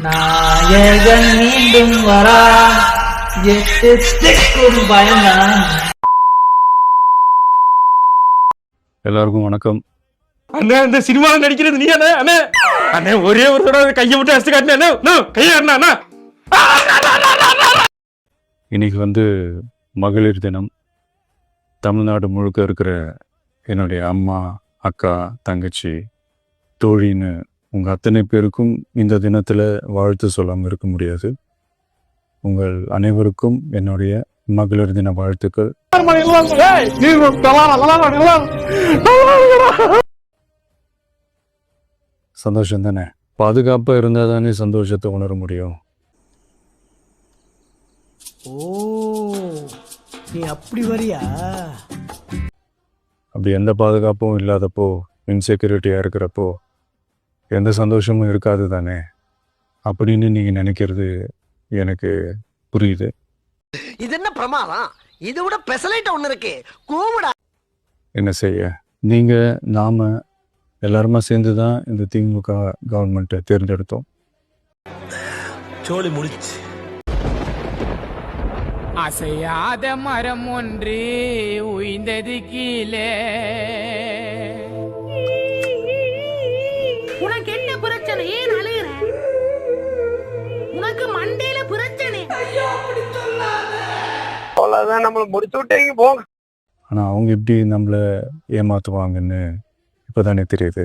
நாயகன் மீண்டும் வரா எட்டு பயந்தான். எல்லாருக்கும் வணக்கம். அண்ணா இந்த சினிமாவில் நடிக்கிறது நீ அண்ணே அண்ணே அண்ணே ஒரே ஒரு தடவை கையை விட்டு அடிச்சு காட்டினேன் கையை அண்ணா. இன்னைக்கு மகளிர் தினம். தமிழ்நாடு முழுக்க இருக்கிற என்னுடைய அம்மா, அக்கா, தங்கச்சி, தோழின்னு உங்கள் அத்தனை பேருக்கும் இந்த தினத்தில் வாழ்த்து சொல்லாமல் இருக்க முடியாது. உங்கள் அனைவருக்கும் என்னுடைய மகளிர் தின வாழ்த்துக்கள். சந்தோஷம் தானே? பாதுகாப்பாக இருந்தால் தானே சந்தோஷத்தை உணர முடியும். ஓ, நீ அப்படி வரியா? அப்படி எந்த பாதுகாப்பும் இல்லாதப்போ, இன்செக்யூரிட்டியாக இருக்கிறப்போ எந்த சந்தோஷமும் இருக்காது தானே அப்படின்னு நீங்கள் நினைக்கிறது எனக்கு புரியுது. இது என்ன பிரமாதம்? இது விட பெசலைட் ஒன்று இருக்கு. கூவுடா. என்ன செய்ய, நீங்கள் நாம் எல்லாருமா சேர்ந்து தான் இந்த திமுக கவர்மெண்ட்டை தேர்ந்தெடுத்தோம். சோழி முடிச்சு. அசையாத மரம் ஒன்று உய்ந்தது கீழே. உனக்கு என்ன பிரச்சனை? ஏன் அழுகிற? உனக்கு மண்டையில பிரச்சனை. அவ்வளவுதான், நம்மள முடிச்சு விட்டீங்க போங்க. ஆனால் அவங்க எப்படி நம்மளை ஏமாத்துவாங்கன்னு இப்போதானே தெரியுது.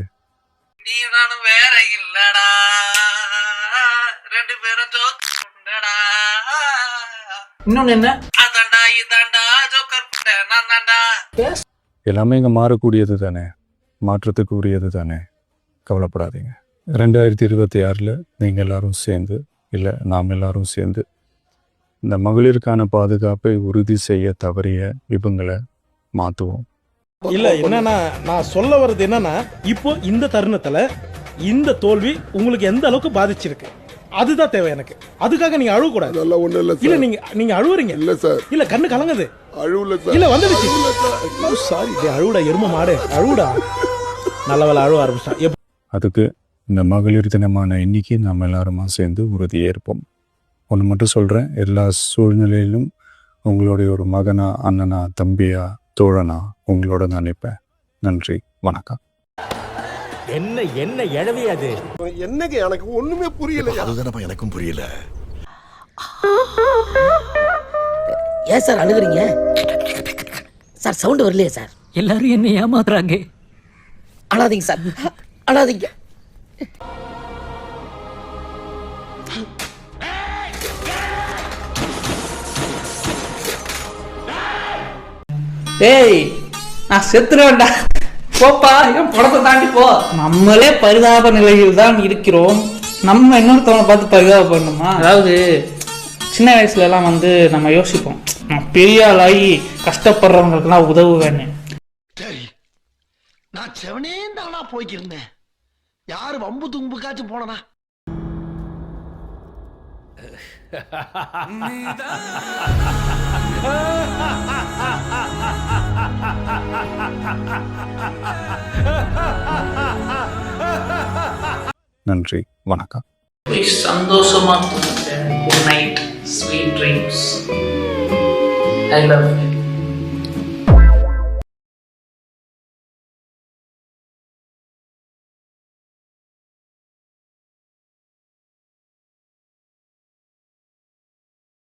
நீ நானும் வேற இல்லடா, ரெண்டு பேரும் ஜோக்கர்டா. இன்னொன்னு என்ன? அதாண்டா இதாண்டா ஜோக்கர் நான் தாண்டா. எல்லாமே இங்கே மாறக்கூடியது தானே, மாற்றத்துக்கு உரியது தானே. கவலைப்படாதீங்க. 2026 நீங்கள் எல்லாரும் சேர்ந்து, இல்லை நாம் எல்லாரும் சேர்ந்து இந்த மகளிருக்கான பாதுகாப்பை உறுதி செய்ய தவறிய இவங்களை மாற்றுவோம். இல்ல, என்னன்னா நான் சொல்ல வர்றது என்னன்னா, இப்போ இந்த தருணத்துல இந்த தோல்வி உங்களுக்கு எந்த அளவுக்கு பாதிச்சிருக்கு அதுதான் தேவை எனக்கு. அதுக்காக நீங்க அழுவ கூடாது. இல்ல, நீங்க அழுவுறீங்க. இல்ல சார், இல்ல கண்ணு கலங்குது. அழுவல சார். இல்ல வந்துடுச்சு. சாரி, அழுவுடா எரும மாடு, அழுவுடா. நல்லவேளை அழுவ ஆரம்பிச்சான். அதுக்கு இந்த மகளிர் தினமான இன்னைக்கு நாம் எல்லாருமா சேர்ந்து உறுதியேற்போம். ஒன்று மட்டும் சொல்கிறேன், எல்லா சூழ்நிலையிலும் உங்களுடைய ஒரு மகனா, அண்ணனா, தம்பியா, தோழனா உங்களோட நான் நிற்பேன். நன்றி, வணக்கம். என்ன என்ன எழவே அது என்னங்க எனக்கு ஒண்ணுமே புரியல. அதுதானப்பா எனக்கும் புரியல. ஏன் சார் அழுகுறீங்க சார்? சவுண்ட் வரலையே சார்? எல்லாரும் என்ன ஏமாத்துறாங்க. அழாதீங்க சார், அழாதீங்க. டேய், நான் செத்துருவேன்டா. போப்பா, என் படத்தை தாண்டி போ. நம்மளே பரிதாப நிலையில் தான் இருக்கிறோம். நம்ம இன்னொருத்தவனை பார்த்து பரிதாபப்படணுமா? அதாவது சின்ன வயசுல எல்லாம் நம்ம யோசிப்போம், பெரிய ஆளாகி கஷ்டப்படுறவங்களுக்குலாம் உதவுவேன்னு. சரி, நான் செவனே தானா போய்க்கிருந்தேன். யாரு வம்பு தும்புக்காச்சும் போனனா? நன்றி, வணக்கம். சந்தோஷமா. Good night, sweet dreams. I love you.